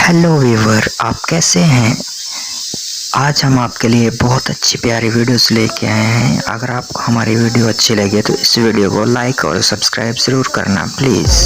Hello viewer, आप कैसे हैं। आज हम आपके लिए बहुत अच्छी प्यारी वीडियोस लेके आए हैं। अगर आपको हमारी वीडियो अच्छी लगे तो इस वीडियो को लाइक और सब्सक्राइब ज़रूर करना please.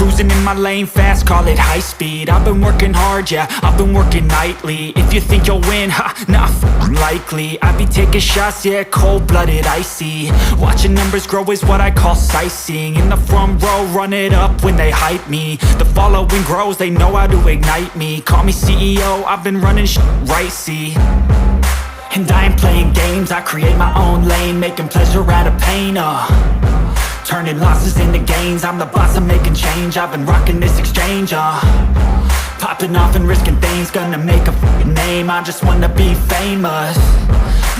Cruising in my lane fast, call it high speed. I've been working hard, yeah, I've been working nightly. If you think you'll win, ha, nah, likely. I be taking shots, yeah, cold-blooded, icy. Watching numbers grow is what I call sightseeing. In the front row, run it up when they hype me. The following grows, they know how to ignite me. Call me CEO, I've been running right, see. And I ain't playing games, I create my own lane, making pleasure out of pain, turning losses into gains. I'm the boss, I'm making change. I've been rocking this exchange, popping off and risking things. Gonna make a name, I just wanna be famous.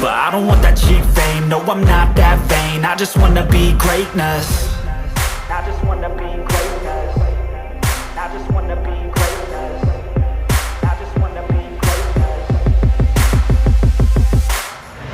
But I don't want that cheap fame, no, I'm not that vain. I just wanna be greatness. I just wanna be greatness. I just wanna be greatness. I just wanna be greatness.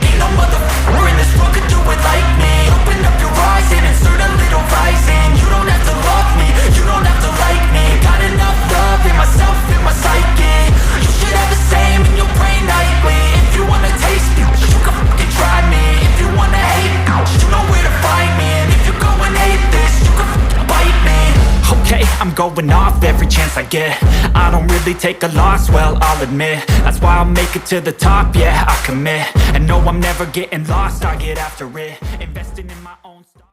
Ain't no motherfucker in this world could do it like me. Open up your eyes and insert a little rising. You don't have to love me, you don't have to like me. Got enough love in myself, in my psyche. You should have the same in your brain nightly. If you wanna taste me, you can fucking try me. If you wanna hate, you know where to find me. And if you're going hate this, you can fucking bite me. Okay, I'm going off every chance I get. I don't really take a loss, well, I'll admit. That's why I'll make it to the top, yeah, I commit. And no, I'm never getting lost, I get after it. Investing in my own stuff.